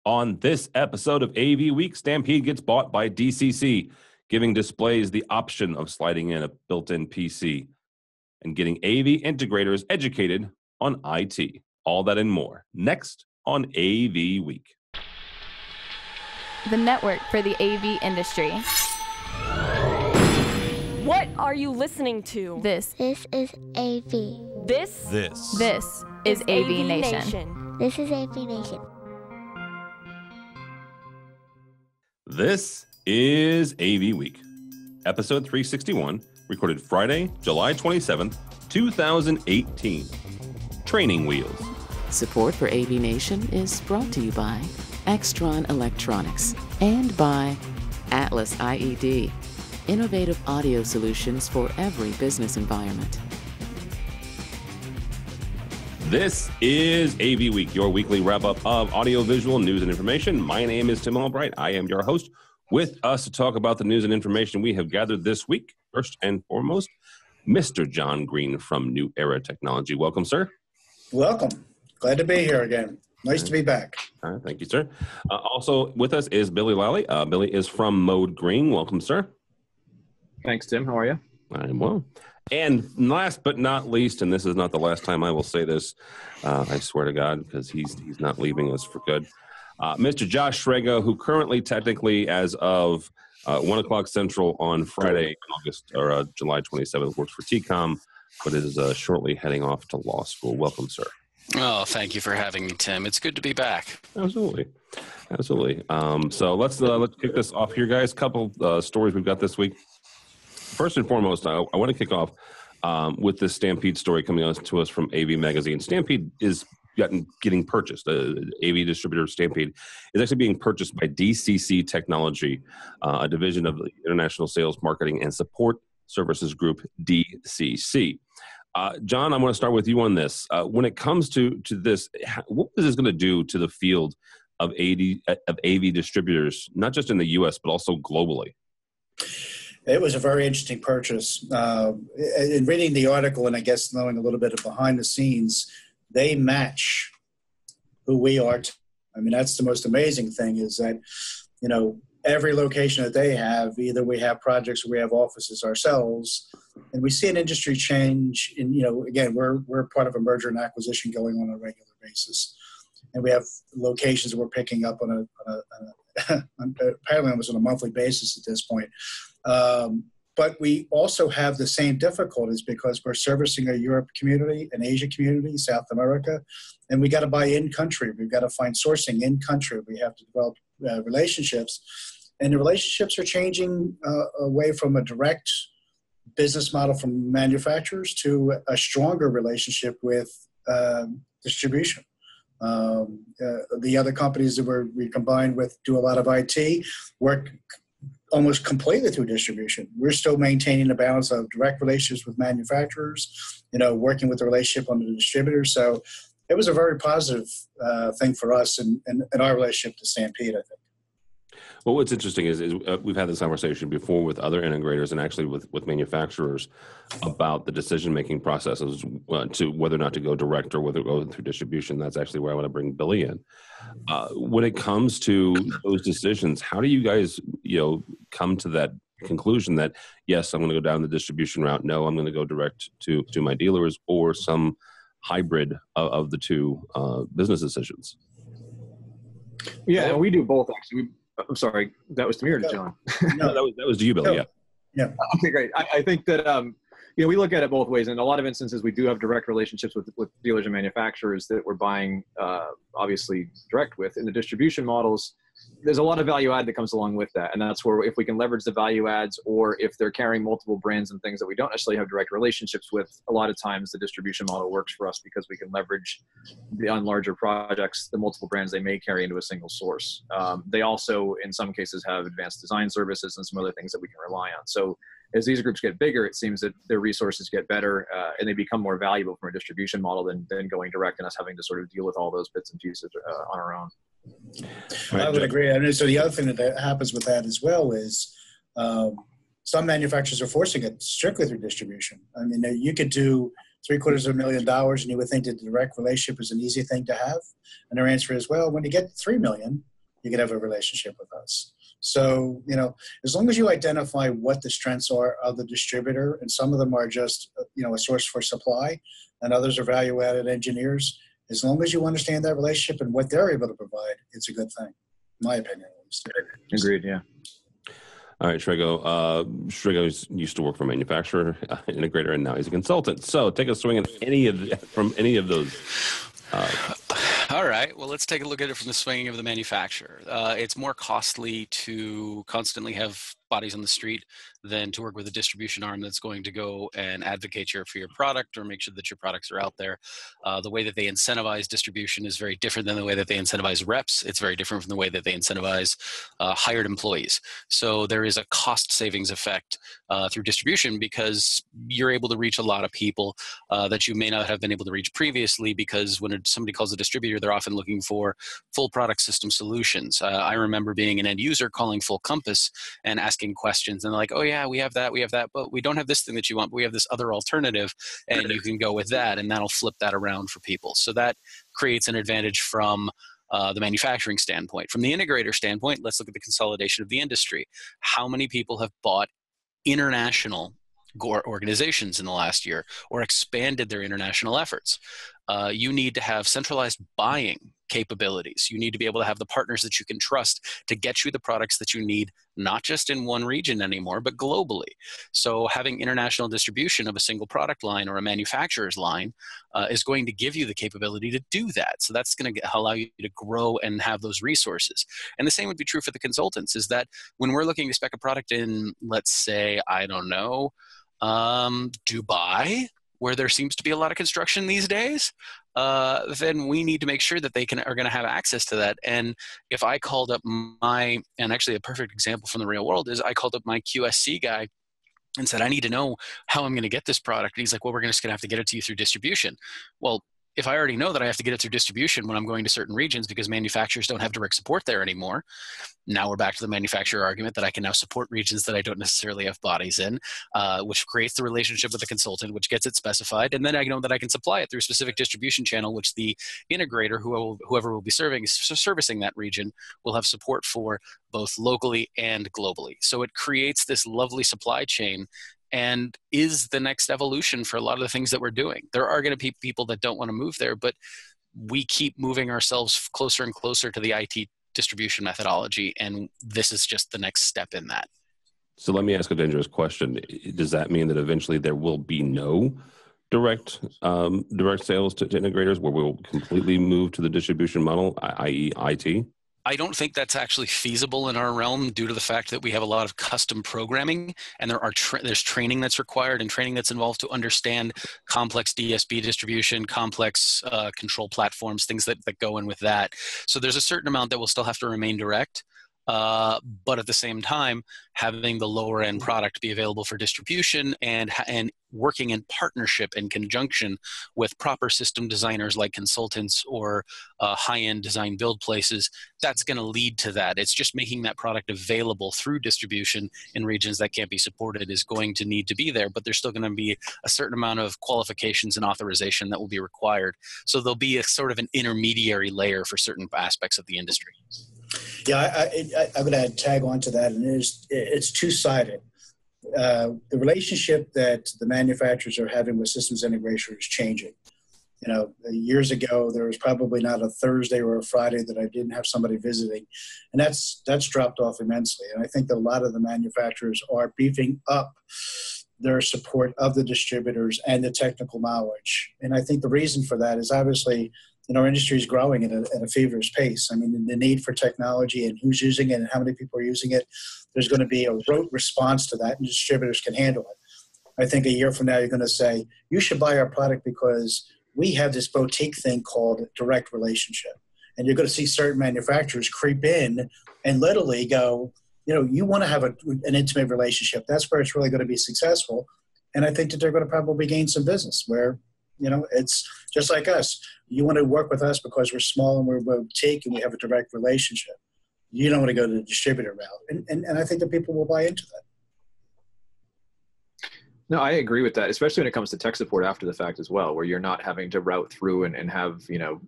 On this episode of AV Week, Stampede gets bought by DCC, giving displays the option of sliding in a built-in PC and getting AV integrators educated on IT. All that and more next on AV Week. The network for the AV industry. What are you listening to? This is AV. This is AVNation. This is AVNation. This is AV Week, episode 361, recorded Friday, July 27th, 2018. Training Wheels. Support for AVNation is brought to you by Extron Electronics and by Atlas IED, innovative audio solutions for every business environment. This is AV Week, your weekly wrap-up of audiovisual news and information. My name is Tim Albright. I am your host. With us to talk about the news and information we have gathered this week, first and foremost, Mr. John Green from New Era Technology. Welcome, sir. Welcome. Glad to be here again. Nice to be back. Thank you, sir. Also with us is Billy Lally. Billy is from Mode Green. Welcome, sir. Thanks, Tim. How are you? I'm well. And last but not least, and this is not the last time I will say this, I swear to God, because he's not leaving us for good, Mr. Josh Shrega, who currently technically as of 1 o'clock Central on Friday, July 27th, works for TCOM, but is shortly heading off to law school. Welcome, sir. Oh, thank you for having me, Tim. It's good to be back. Absolutely. So let's kick this off here, guys. Couple stories we've got this week. First and foremost, I want to kick off with this Stampede story coming out to us from AV Magazine. Stampede is getting purchased. AV distributor Stampede is actually being purchased by DCC Technology, a division of the International Sales, Marketing, and Support Services Group, DCC. John, I'm going to start with you on this. When it comes to this, what is this going to do to the field of AV distributors, not just in the U.S., but also globally? It was a very interesting purchase. In reading the article, and I guess knowing a little bit of behind the scenes, they match who we are. I mean, that's the most amazing thing is that, every location that they have, either we have projects or we have offices ourselves, and we see an industry change. And again, we're part of a merger and acquisition going on a regular basis, and we have locations that we're picking up on apparently almost on a monthly basis at this point. But we also have the same difficulties because we're servicing a Europe community, an Asia community, South America, and we got to buy in country. We've got to find sourcing in country. We have to develop relationships, and the relationships are changing away from a direct business model from manufacturers to a stronger relationship with distribution. The other companies that we combined with do a lot of IT work almost completely through distribution. We're still maintaining a balance of direct relationships with manufacturers, working with the relationship on the distributors. So it was a very positive thing for us and our relationship to Stampede, I think. Well, what's interesting is we've had this conversation before with other integrators and actually with manufacturers about the decision-making processes to whether or not to go direct or whether to go through distribution. That's actually where I want to bring Billy in. When it comes to those decisions, how do you guys, come to that conclusion that, yes, I'm going to go down the distribution route. No, I'm going to go direct to my dealers, or some hybrid of the two business decisions? Yeah, and we do both, actually. I'm sorry, that was to me or to John? No, that was to you, Billy. Yeah. Okay, great. I think that we look at it both ways. In a lot of instances, we do have direct relationships with dealers and manufacturers that we're buying, obviously, direct with. In the distribution models, there's a lot of value add that comes along with that. And that's where if we can leverage the value adds, or if they're carrying multiple brands and things that we don't necessarily have direct relationships with, a lot of times the distribution model works for us because we can leverage on larger projects, the multiple brands they may carry into a single source. They also, in some cases, have advanced design services and some other things that we can rely on. So as these groups get bigger, it seems that their resources get better and they become more valuable from a distribution model than going direct and us having to sort of deal with all those bits and pieces on our own. I would agree. I mean, so the other thing that happens with that as well is some manufacturers are forcing it strictly through distribution. I mean, you could do $750,000 and you would think that the direct relationship is an easy thing to have. And their answer is, well, when you get $3 million, you can have a relationship with us. So, as long as you identify what the strengths are of the distributor, and some of them are just, a source for supply, and others are value-added engineers, as long as you understand that relationship and what they're able to provide, it's a good thing, in my opinion. Agreed, yeah. All right, Shrego. Shrego used to work for a manufacturer, integrator, and now he's a consultant. So take a swing at from any of those. All right. Well, let's take a look at it from the swinging of the manufacturer. It's more costly to constantly have bodies on the street than to work with a distribution arm that's going to go and advocate for your product or make sure that your products are out there. The way that they incentivize distribution is very different than the way that they incentivize reps. It's very different from the way that they incentivize hired employees. So there is a cost savings effect through distribution because you're able to reach a lot of people that you may not have been able to reach previously, because when somebody calls a distributor, they're often looking for full product system solutions. I remember being an end user calling Full Compass and asking questions, and they're like, oh yeah, we have that, but we don't have this thing that you want, but we have this other alternative, and you can go with that, and that'll flip that around for people. So that creates an advantage from the manufacturing standpoint. From the integrator standpoint, let's look at the consolidation of the industry. How many people have bought international organizations in the last year or expanded their international efforts? You need to have centralized buying capabilities. You need to be able to have the partners that you can trust to get you the products that you need, not just in one region anymore, but globally. So having international distribution of a single product line or a manufacturer's line is going to give you the capability to do that. So that's going to allow you to grow and have those resources. And the same would be true for the consultants, is that when we're looking to spec a product in, let's say, I don't know, Dubai, where there seems to be a lot of construction these days, then we need to make sure that they are going to have access to that. And if I called up and actually a perfect example from the real world is I called up my QSC guy and said, I need to know how I'm going to get this product. And he's like, well, we're just going to have to get it to you through distribution. Well, if I already know that I have to get it through distribution when I'm going to certain regions because manufacturers don't have direct support there anymore, now we're back to the manufacturer argument that I can now support regions that I don't necessarily have bodies in, which creates the relationship with the consultant, which gets it specified. And then I know that I can supply it through a specific distribution channel, which the integrator, whoever will be servicing that region, will have support for both locally and globally. So it creates this lovely supply chain and is the next evolution for a lot of the things that we're doing. There are going to be people that don't want to move there, but we keep moving ourselves closer and closer to the IT distribution methodology, and this is just the next step in that. So let me ask a dangerous question. Does that mean that eventually there will be no direct sales to integrators, where we'll completely move to the distribution model, i.e. IT? I don't think that's actually feasible in our realm due to the fact that we have a lot of custom programming, and there's training that's required and training that's involved to understand complex DSP distribution, complex control platforms, things that go in with that. So there's a certain amount that will still have to remain direct. But at the same time, having the lower end product be available for distribution and working in partnership in conjunction with proper system designers like consultants or high-end design build places, that's going to lead to that. It's just making that product available through distribution in regions that can't be supported is going to need to be there, but there's still going to be a certain amount of qualifications and authorization that will be required. So there'll be a sort of an intermediary layer for certain aspects of the industry. Yeah, I'm going to tag on to that, and it's two-sided. The relationship that the manufacturers are having with systems integration is changing. Years ago, there was probably not a Thursday or a Friday that I didn't have somebody visiting, and that's dropped off immensely. And I think that a lot of the manufacturers are beefing up their support of the distributors and the technical knowledge. And I think the reason for that is obviously, our industry is growing at a feverish pace. I mean, the need for technology and who's using it and how many people are using it, there's going to be a rote response to that, and distributors can handle it. I think a year from now, you're going to say, you should buy our product because we have this boutique thing called direct relationship. And you're going to see certain manufacturers creep in and literally go, you want to have an intimate relationship. That's where it's really going to be successful. And I think that they're going to probably gain some business where, it's just like us. You want to work with us because we're small and we're boutique and we have a direct relationship. You don't want to go to the distributor route. And I think that people will buy into that. No, I agree with that, especially when it comes to tech support after the fact as well, where you're not having to route through and have,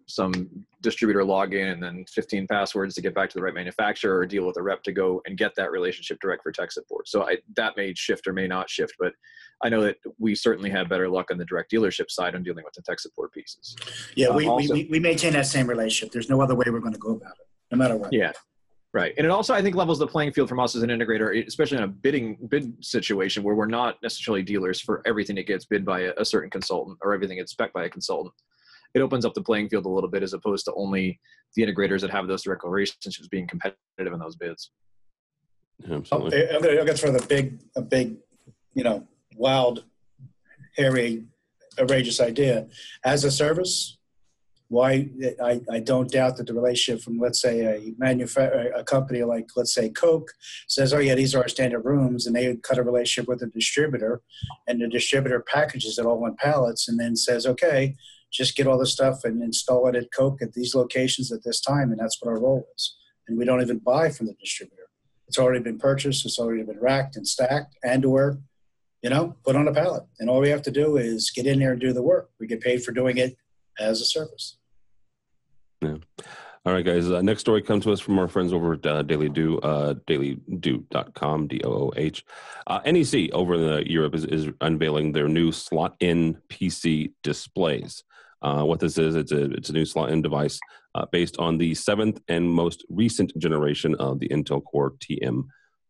some distributor log in and then 15 passwords to get back to the right manufacturer, or deal with a rep to go and get that relationship direct for tech support. So that may shift or may not shift, but I know that we certainly have better luck on the direct dealership side on dealing with the tech support pieces. Yeah, we maintain that same relationship. There's no other way we're going to go about it, no matter what. Yeah. Right. And it also, I think, levels the playing field from us as an integrator, especially in a bid situation where we're not necessarily dealers for everything that gets bid by a certain consultant or everything gets spec'd by a consultant. It opens up the playing field a little bit, as opposed to only the integrators that have those direct relationships being competitive in those bids. Yeah, absolutely. I'm going to throw a big, wild, hairy, outrageous idea. As a service, why I don't doubt that the relationship from, let's say, a company like, let's say, Coke says, oh yeah, these are our standard rooms, and they cut a relationship with a distributor, and the distributor packages it all on pallets and then says, okay, just get all this stuff and install it at Coke at these locations at this time, and that's what our role is. And we don't even buy from the distributor. It's already been purchased, it's already been racked and stacked and or, put on a pallet. And all we have to do is get in there and do the work. We get paid for doing it as a service. Yeah. All right, guys. Next story comes to us from our friends over at Daily Do, dailydoo.com, DOOH. NEC over in Europe is unveiling their new slot-in PC displays. What this is, it's a new slot-in device based on the 7th and most recent generation of the Intel Core TM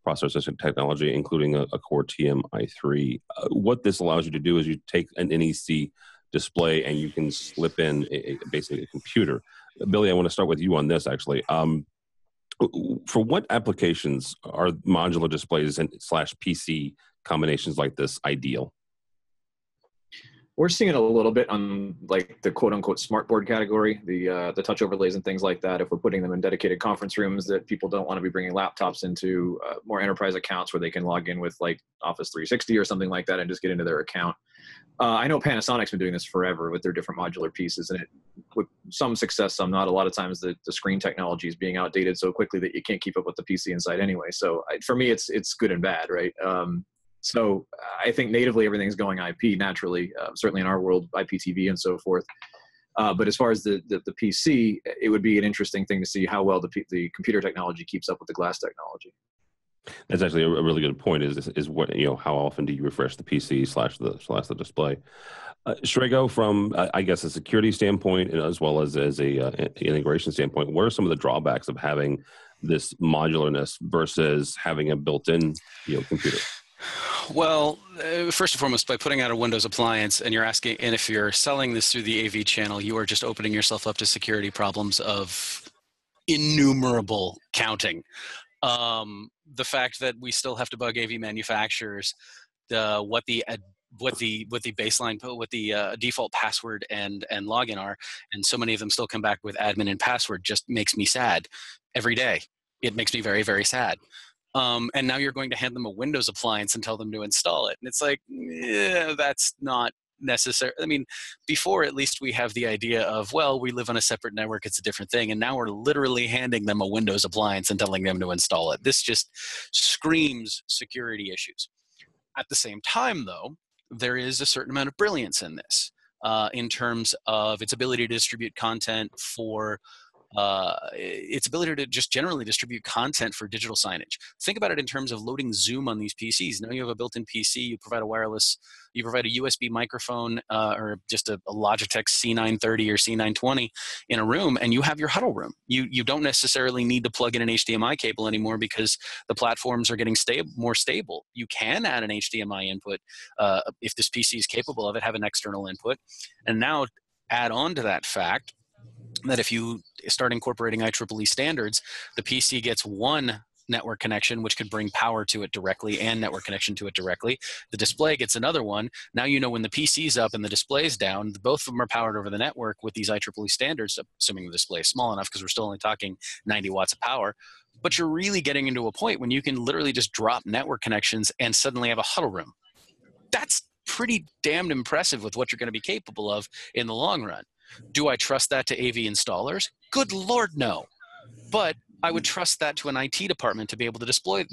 processor technology, including a Core TM i3. What this allows you to do is you take an NEC display and you can slip in basically a computer. Billy, I want to start with you on this, actually. For what applications are modular displays and / PC combinations like this ideal? We're seeing it a little bit on like the quote unquote smartboard category, the touch overlays and things like that. If we're putting them in dedicated conference rooms that people don't want to be bringing laptops into, more enterprise accounts where they can log in with like Office 360 or something like that and just get into their account. I know Panasonic's been doing this forever with their different modular pieces, and with some success, some not. A lot of times the screen technology is being outdated so quickly that you can't keep up with the PC inside anyway. So for me, it's good and bad, right? So I think natively everything's going IP naturally, certainly in our world, IPTV and so forth. But as far as the PC, it would be an interesting thing to see how well the computer technology keeps up with the glass technology. That's actually a really good point. Is what how often do you refresh the PC / the display? Shrego, from I guess a security standpoint as well as a integration standpoint, what are some of the drawbacks of having this modularness versus having a built-in computer? Well, first and foremost, by putting out a Windows appliance and if you're selling this through the AV channel, you are just opening yourself up to security problems of innumerable counting. The fact that we still have to bug AV manufacturers, what the baseline, what the default password and login are, and so many of them still come back with admin and password, just makes me sad every day. It makes me very, very sad. And now you're going to hand them a Windows appliance and tell them to install it, and it's like, that's not necessary. I mean, before at least we have the idea of, well, we live on a separate network, it's a different thing, and now we're literally handing them a Windows appliance and telling them to install it. This just screams security issues. At the same time, though, there is a certain amount of brilliance in this, in terms of its ability to distribute content for its ability to just generally distribute content for digital signage. Think about it in terms of loading Zoom on these PCs. Now you have a built-in PC, you provide a USB microphone, or just a Logitech C930 or C920 in a room, and you have your huddle room. You don't necessarily need to plug in an HDMI cable anymore because the platforms are getting more stable. You can add an HDMI input if this PC is capable of it, have an external input, and now add on to that fact that if you start incorporating IEEE standards, the PC gets one network connection, which could bring power to it directly and network connection to it directly. The display gets another one. Now you know when the PC's up and the display's down, both of them are powered over the network with these IEEE standards, assuming the display is small enough because we're still only talking 90 watts of power. But you're really getting into a point when you can literally just drop network connections and suddenly have a huddle room. That's pretty damned impressive with what you're going to be capable of in the long run. Do I trust that to AV installers? Good Lord, no. But I would trust that to an IT department to be able to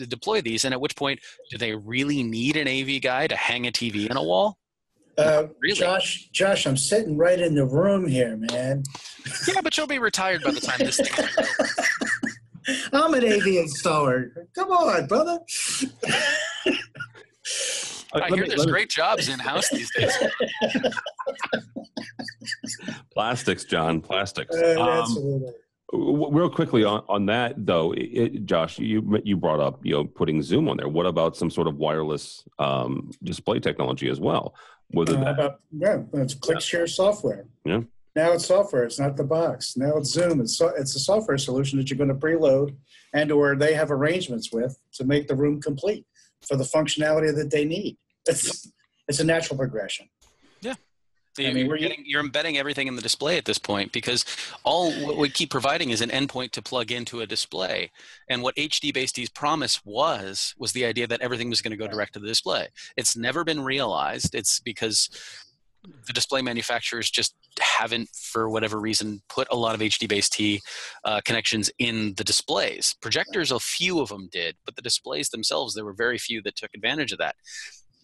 deploy these. And at which point, do they really need an AV guy to hang a TV on a wall? Really? Josh, I'm sitting right in the room here, man. Yeah, but you'll be retired by the time this thing is over. I'm an AV installer. Come on, brother. I hear there's great jobs in-house these days. Plastics, John, plastics. Absolutely. Real quickly on that, though, Josh, you brought up putting Zoom on there. What about some sort of wireless display technology as well? It's ClickShare software. Yeah. Now it's software. It's not the box. Now it's Zoom. It's a software solution that you're going to preload, or they have arrangements with to make the room complete for the functionality that they need. It's a natural progression. Yeah. You're embedding everything in the display at this point, because what we keep providing is an endpoint to plug into a display. And what HD-based promise was the idea that everything was going to go direct to the display. It's never been realized. It's because the display manufacturers just haven't, for whatever reason, put a lot of HD-based connections in the displays. Projectors, a few of them did, but the displays themselves, there were very few that took advantage of that.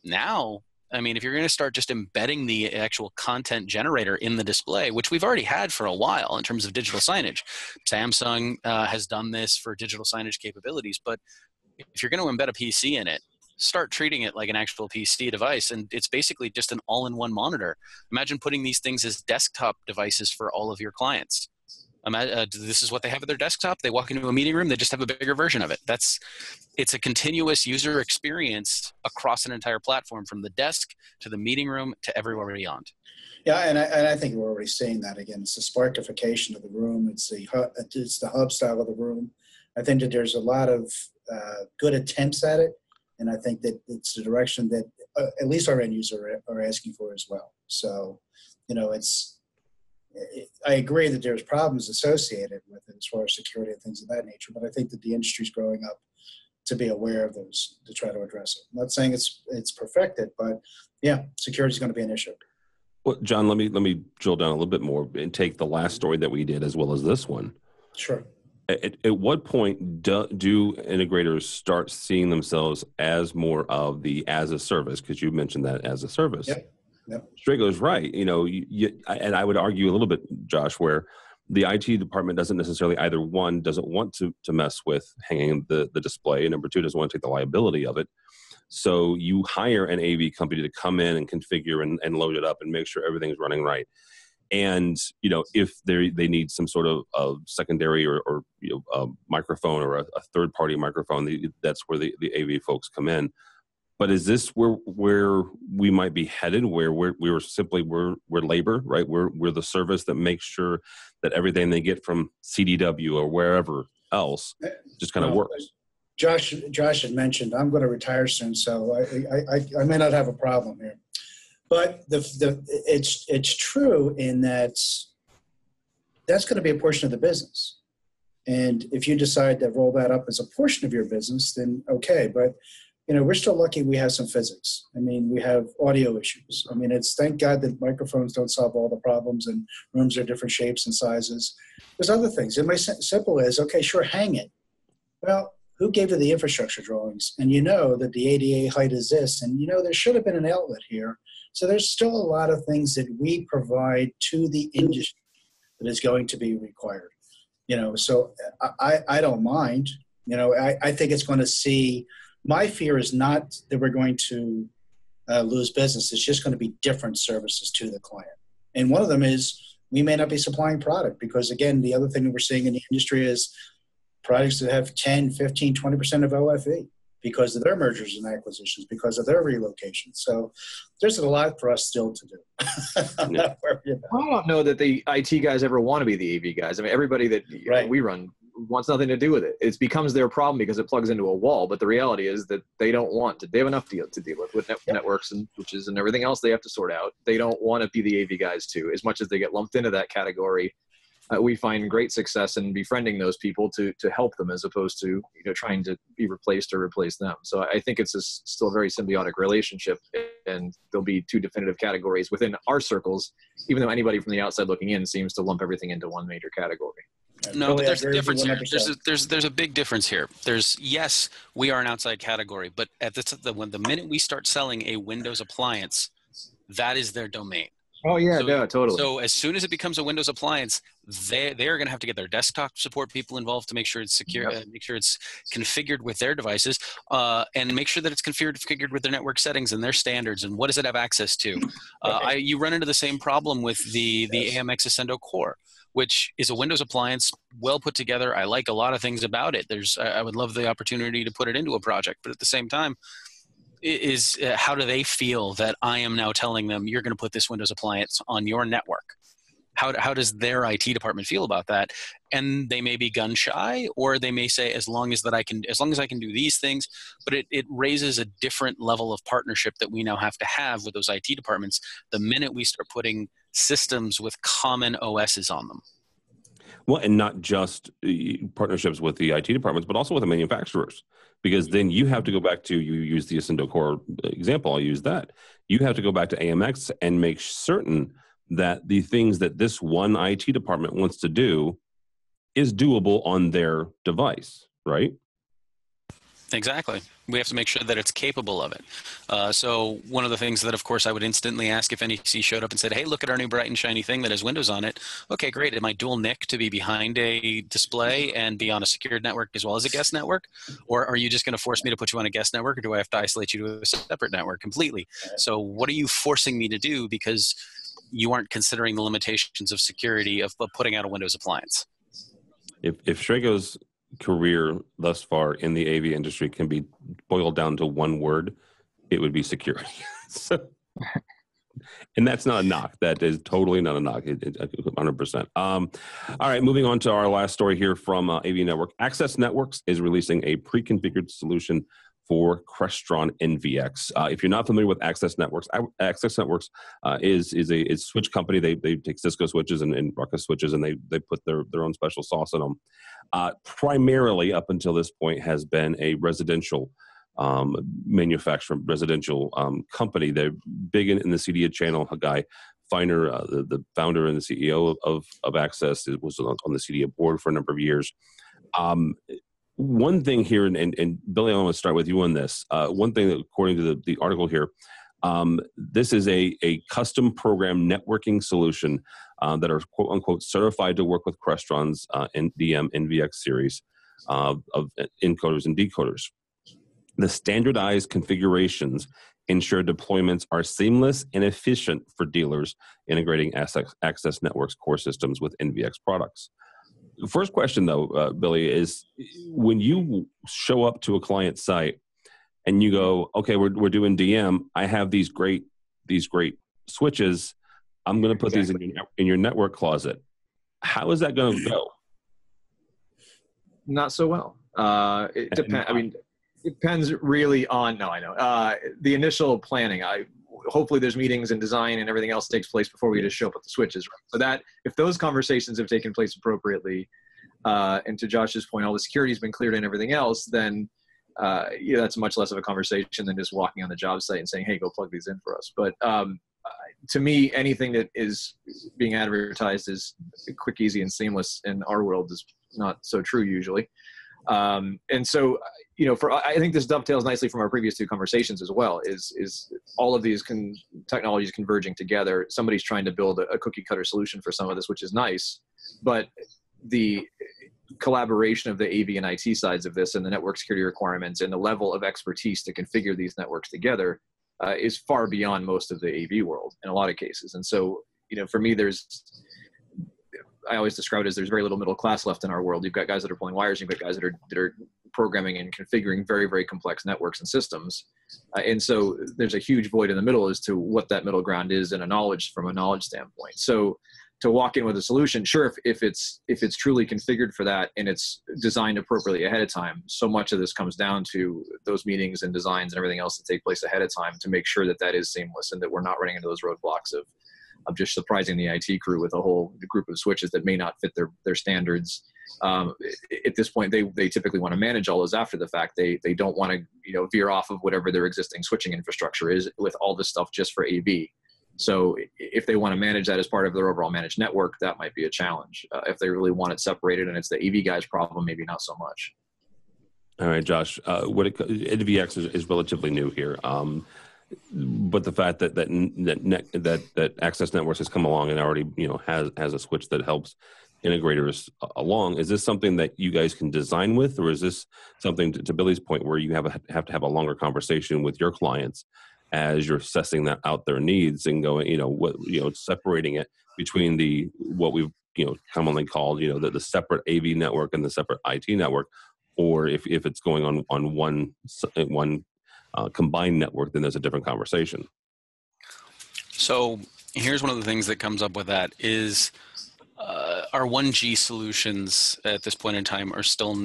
Now, I mean, if you're going to start just embedding the actual content generator in the display, which we've already had for a while in terms of digital signage, Samsung has done this for digital signage capabilities, but if you're going to embed a PC in it, start treating it like an actual PC device, and it's basically just an all-in-one monitor. Imagine putting these things as desktop devices for all of your clients. This is what they have at their desktop. They walk into a meeting room, they just have a bigger version of it. It's a continuous user experience across an entire platform, from the desk to the meeting room to everywhere beyond. Yeah, and I think we're already seeing that again. It's the sparkification of the room. It's the hub style of the room. I think that there's a lot of good attempts at it, and I think that it's the direction that at least our end user are asking for as well. So, I agree that there's problems associated with it as far as security and things of that nature, but I think that the industry's growing up to be aware of those, to try to address it. I'm not saying it's perfected, but yeah, security is going to be an issue. Well, John, let me drill down a little bit more and take the last story that we did as well as this one. Sure. At what point do integrators start seeing themselves as more of the as a service? Because you mentioned that as a service. Yep. Strago's right. And I would argue a little bit, Josh, where the IT department doesn't necessarily either doesn't want to mess with hanging the display, and number two, doesn't want to take the liability of it. So you hire an AV company to come in and configure and load it up and make sure everything's running right. And if they need some sort of secondary or microphone or a third party microphone, that's where the AV folks come in. But is this where we might be headed, where we're labor, right? We're the service that makes sure that everything they get from CDW or wherever else just kind of works. Josh had mentioned I'm going to retire soon, so I may not have a problem here. But it's true in that that's going to be a portion of the business. And if you decide to roll that up as a portion of your business, then okay. But we're still lucky we have some physics. I mean, we have audio issues. I mean, thank God that microphones don't solve all the problems and rooms are different shapes and sizes. There's other things. It might simple as, okay, sure, hang it. Well, who gave you the infrastructure drawings? And that the ADA height is this, and there should have been an outlet here. So there's still a lot of things that we provide to the industry that is going to be required. So I don't mind. I think it's going to see. My fear is not that we're going to lose business. It's just going to be different services to the client. And one of them is we may not be supplying product because, again, the other thing that we're seeing in the industry is products that have 10, 15, 20% of OFE because of their mergers and acquisitions, because of their relocations. So there's a lot for us still to do. I'm not worried about it. I don't know that the IT guys ever want to be the AV guys. I mean, everybody that we run wants nothing to do with it. It becomes their problem because it plugs into a wall. But the reality is that they don't want to. They have enough to deal with networks and switches and everything else they have to sort out. They don't want to be the AV guys too. As much as they get lumped into that category, we find great success in befriending those people to help them as opposed to trying to be replaced or replace them. So I think it's still a very symbiotic relationship, and there'll be two definitive categories within our circles, even though anybody from the outside looking in seems to lump everything into one major category. No, Really, but I there's a agree with you difference here. 100%. There's a big difference here. Yes, we are an outside category, but at the minute we start selling a Windows appliance, that is their domain. Oh yeah, So, no, totally. So as soon as it becomes a Windows appliance, they are going to have to get their desktop support people involved to make sure it's secure, make sure it's configured with their devices, and make sure that it's configured with their network settings and their standards and what does it have access to. You run into the same problem with the AMX Ascendo Core, which is a Windows appliance, well put together. I like a lot of things about it. I would love the opportunity to put it into a project, but at the same time, how do they feel that I am now telling them you're going to put this Windows appliance on your network? How does their IT department feel about that? And they may be gun shy, or they may say, as long as I can do these things. But it raises a different level of partnership that we now have to have with those IT departments the minute we start putting systems with common OSs on them. Well, and not just partnerships with the IT departments, but also with the manufacturers, because then you have to go back to, you use the Ascendo Core example, I'll use that. You have to go back to AMX and make certain that the things that this one IT department wants to do is doable on their device, right? Exactly. We have to make sure that it's capable of it. So one of the things that, of course, I would instantly ask if NEC showed up and said, hey, look at our new bright and shiny thing that has Windows on it. Okay, great. Am I dual NIC to be behind a display and be on a secured network as well as a guest network? Or are you just going to force me to put you on a guest network, or do I have to isolate you to a separate network completely? So what are you forcing me to do because you aren't considering the limitations of security of putting out a Windows appliance? If Schrago's career thus far in the AV industry can be boiled down to one word, it would be security. And that's not a knock. That is totally not a knock. 100%. All right, moving on to our last story here from AV Network. Access Networks is releasing a pre-configured solution for Crestron NVX. If you're not familiar with Access Networks is a switch company. They take Cisco switches and Ruckus switches, and they put their own special sauce in them. Primarily, up until this point, has been a residential manufacturer, residential company. They're big in the CDA channel. A guy, Feiner, the founder and the CEO of Access, was on the CDA board for a number of years. One thing here, and Billy, I want to start with you on this. One thing that, according to the article here, this is a custom program networking solution that are quote unquote certified to work with Crestron's NDM NVX series of encoders and decoders. The standardized configurations ensure deployments are seamless and efficient for dealers integrating Access Networks core systems with NVX products. First question, though, Billy, is when you show up to a client site and you go, okay, we're doing DM. I have these great switches. I'm going to put these in your network closet. How is that going to go? Not so well. It depends. I mean, it depends really on. No, I know the initial planning. Hopefully there's meetings and design and everything else takes place before we just show up with the switches. So that if those conversations have taken place appropriately, and to Josh's point, all the security has been cleared and everything else, then that's much less of a conversation than just walking on the job site and saying, hey, go plug these in for us. But to me, anything that is being advertised as quick, easy, and seamless in our world is not so true usually. And so, I think this dovetails nicely from our previous two conversations as well, is all of these technologies converging together. Somebody's trying to build a cookie cutter solution for some of this, which is nice, but the collaboration of the AV and IT sides of this and the network security requirements and the level of expertise to configure these networks together is far beyond most of the AV world in a lot of cases. And so, for me, I always describe it as there's very little middle class left in our world. You've got guys that are pulling wires. You've got guys that are programming and configuring very, very complex networks and systems. And so there's a huge void in the middle as to what that middle ground is from a knowledge standpoint. So to walk in with a solution, sure, if it's truly configured for that and it's designed appropriately ahead of time, so much of this comes down to those meetings and designs and everything else that take place ahead of time to make sure that that is seamless and that we're not running into those roadblocks of just surprising the IT crew with a whole group of switches that may not fit their standards. At this point, they typically want to manage all those after the fact. They don't want to veer off of whatever their existing switching infrastructure is with all this stuff just for AV. So if they want to manage that as part of their overall managed network, that might be a challenge. If they really want it separated and it's the AV guy's problem, maybe not so much. All right, Josh, AVX is relatively new here. But the fact that Access Networks has come along and already has a switch that helps integrators along, is this something that you guys can design with, or is this something to Billy's point where you have to have a longer conversation with your clients as you're assessing that out their needs and going separating it between what we've commonly called the separate AV network and the separate IT network, or if it's going on one combined network, then there's a different conversation. So here's one of the things that comes up with that is our 1G solutions at this point in time are still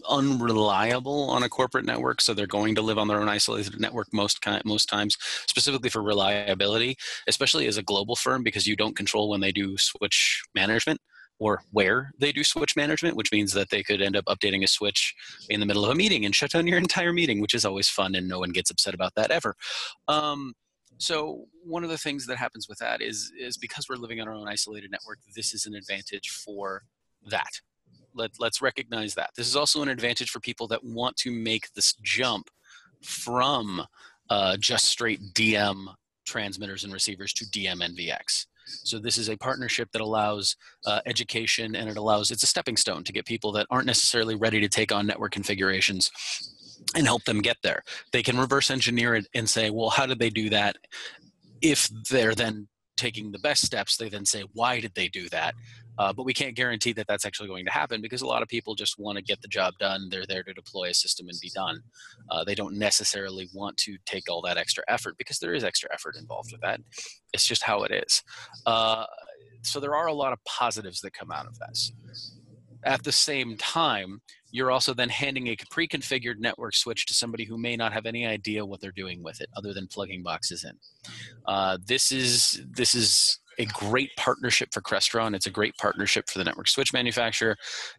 unreliable on a corporate network. So they're going to live on their own isolated network most times, specifically for reliability, especially as a global firm, because you don't control when they do switch management or where they do switch management, which means that they could end up updating a switch in the middle of a meeting and shut down your entire meeting, which is always fun, and no one gets upset about that ever. So one of the things that happens with that is because we're living on our own isolated network, this is an advantage for that. Let's recognize that. This is also an advantage for people that want to make this jump from just straight DM transmitters and receivers to DM NVX. So this is a partnership that allows education, and it's a stepping stone to get people that aren't necessarily ready to take on network configurations and help them get there. They can reverse engineer it and say, well, how did they do that? If they're then taking the best steps, they then say, why did they do that? But we can't guarantee that that's actually going to happen, because a lot of people just want to get the job done. They're there to deploy a system and be done. They don't necessarily want to take all that extra effort, because there is extra effort involved with that. It's just how it is. So there are a lot of positives that come out of this. At the same time, you're also then handing a pre-configured network switch to somebody who may not have any idea what they're doing with it other than plugging boxes in. This is a great partnership for Crestron. It's a great partnership for the network switch manufacturer.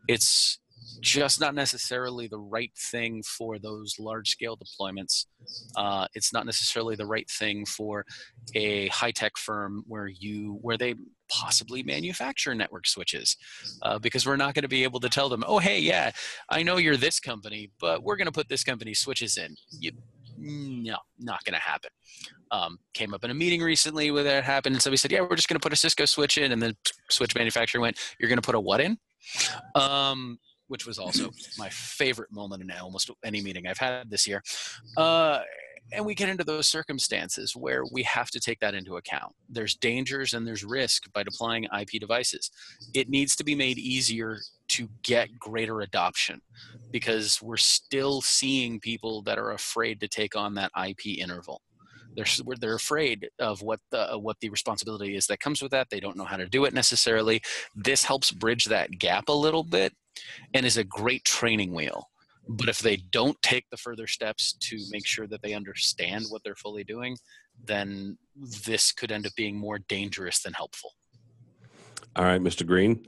It's just not necessarily the right thing for those large-scale deployments. It's not necessarily the right thing for a high-tech firm where they possibly manufacture network switches, because we're not going to be able to tell them, oh, hey, yeah, I know you're this company, but we're going to put this company's switches in. No, not going to happen. Came up in a meeting recently where that happened, and somebody said, yeah, we're just going to put a Cisco switch in, and the switch manufacturer went, you're going to put a what in? Which was also my favorite moment in almost any meeting I've had this year. And we get into those circumstances where we have to take that into account. There's dangers and there's risk by deploying IP devices. It needs to be made easier to get greater adoption, because we're still seeing people that are afraid to take on that IP interval. They're afraid of what the responsibility is that comes with that. They don't know how to do it necessarily. This helps bridge that gap a little bit and is a great training wheel. But if they don't take the further steps to make sure that they understand what they're fully doing, then this could end up being more dangerous than helpful. All right, Mr. Green,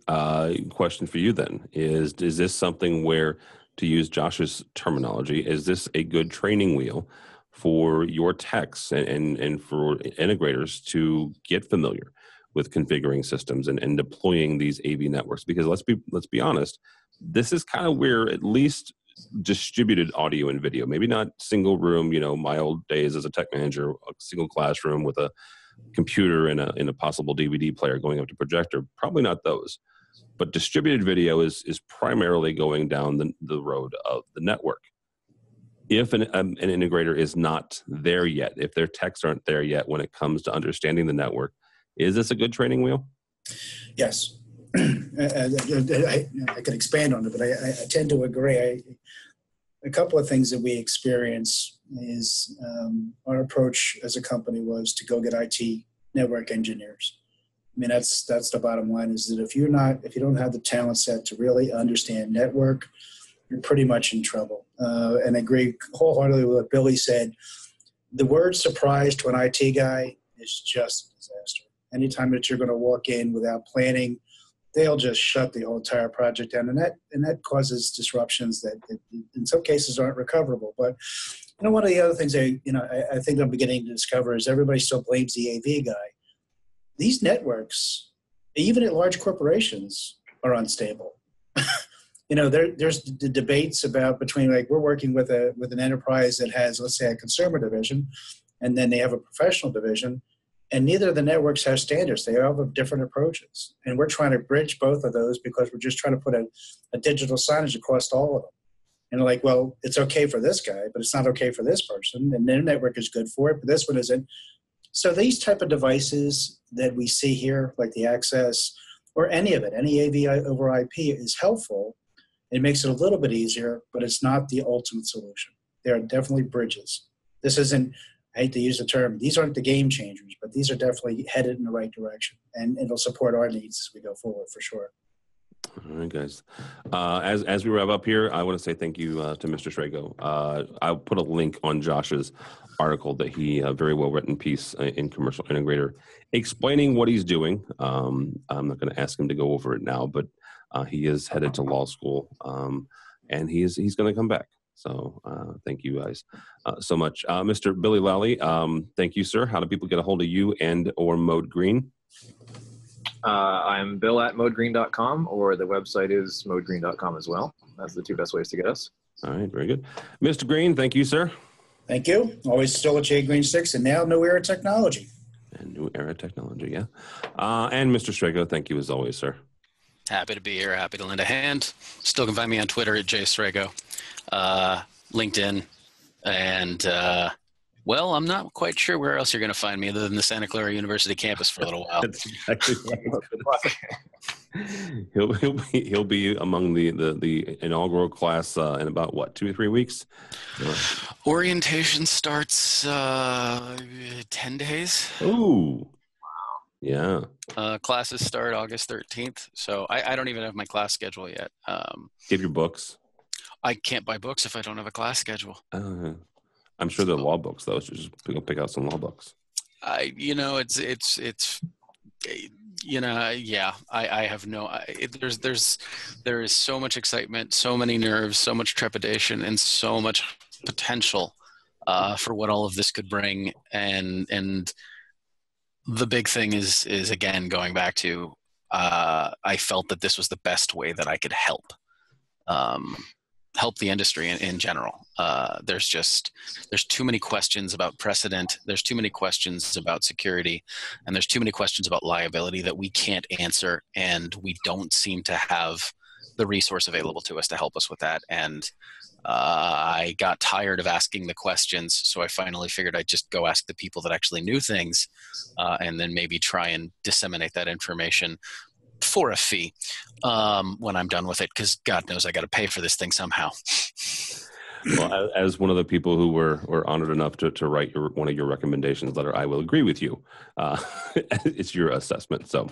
question for you then. Is this something where, to use Josh's terminology, is this a good training wheel for your techs and for integrators to get familiar with configuring systems and deploying these AV networks? Because let's be honest, this is kind of where at least distributed audio and video, maybe not single room, my old days as a tech manager, a single classroom with a computer and a possible DVD player going up to projector, probably not those. But distributed video is primarily going down the road of the network. If an integrator is not there yet, if their techs aren't there yet when it comes to understanding the network, is this a good training wheel? Yes. I could expand on it, but I tend to agree. A couple of things that we experience is our approach as a company was to go get IT network engineers. I mean, that's the bottom line, is that if you don't have the talent set to really understand network, you're pretty much in trouble. And I agree wholeheartedly with what Billy said. The word surprise to an IT guy is just a disaster. Anytime that you're going to walk in without planning, they'll just shut the whole entire project down, and that causes disruptions that in some cases aren't recoverable. But One of the other things I think I'm beginning to discover is everybody still blames the AV guy. These networks, even at large corporations, are unstable. There's the debates about between, like, we're working with an enterprise that has, let's say, a consumer division, and then they have a professional division, and neither of the networks have standards. They all have different approaches, and we're trying to bridge both of those because we're just trying to put a digital signage across all of them. And they're like, well, it's okay for this guy, but it's not okay for this person, and their network is good for it, but this one isn't. So these type of devices that we see here, like the Access or any of it, any AV over IP, is helpful. It makes it a little bit easier, but it's not the ultimate solution. There are definitely bridges. This isn't, I hate to use the term, these aren't the game changers, but these are definitely headed in the right direction, and it'll support our needs as we go forward for sure. All right, guys. As we wrap up here, I want to say thank you to Mr. Strago. I'll put a link on Josh's article that he, very well-written piece in Commercial Integrator, explaining what he's doing. I'm not going to ask him to go over it now, but he is headed to law school, and he's going to come back. So thank you guys so much. Mr. Billy Lally, thank you, sir. How do people get a hold of you and or Mode Green? I'm Bill at modegreen.com, or the website is modegreen.com as well. That's the two best ways to get us. All right, very good. Mr. Green, thank you, sir. Thank you. Always still at J Green 6, and now New Era Technology. And New Era Technology, yeah. And Mr. Strago, thank you as always, sir. Happy to be here. Happy to lend a hand. Still can find me on Twitter at jstrago, LinkedIn, and well, I'm not quite sure where else you're going to find me other than the Santa Clara University campus for a little while. That's exactly right. He'll be among the inaugural class in about what, 2 or 3 weeks? Orientation starts 10 days. Ooh. Yeah. Classes start August 13th, so I don't even have my class schedule yet. Give your books. I can't buy books if I don't have a class schedule. I'm sure they're law books, though. So just pick out some law books. I have no. There is so much excitement, so many nerves, so much trepidation, and so much potential for what all of this could bring. And the big thing is again going back to I felt that this was the best way that I could help the industry in general. There's too many questions about precedent. There's too many questions about security, and there's too many questions about liability that we can't answer, and we don't seem to have the resource available to us to help us with that. And I got tired of asking the questions, so I finally figured I'd just go ask the people that actually knew things, and then maybe try and disseminate that information for a fee when I'm done with it, because God knows I got to pay for this thing somehow. Well, as one of the people who were honored enough to write one of your recommendations letter, I will agree with you. It's your assessment. So,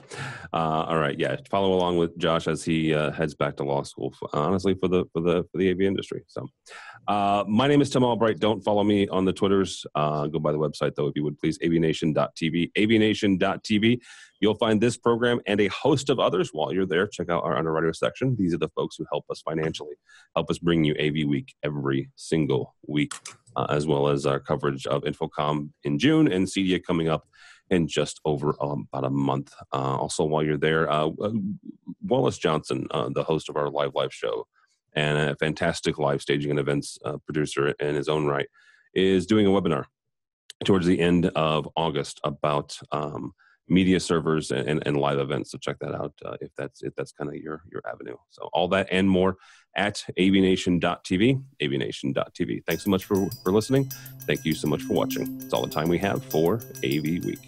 all right, yeah, follow along with Josh as he heads back to law school. Honestly, for the AV industry. So, my name is Tim Albright. Don't follow me on the Twitters. Go by the website though, if you would please. AVNation.tv. AVNation.tv. You'll find this program and a host of others. While you're there, check out our underwriter section. These are the folks who help us financially, help us bring you AVWeek every single week, as well as our coverage of Infocom in June and CEDIA coming up in just over about a month. Also, while you're there, Wallace Johnson, the host of our live show and a fantastic live staging and events producer in his own right, is doing a webinar towards the end of August about media servers and live events. So check that out if that's kind of your avenue. So all that and more at avnation.tv, avnation.tv. Thanks so much for listening. Thank you so much for watching. It's all the time we have for AV Week.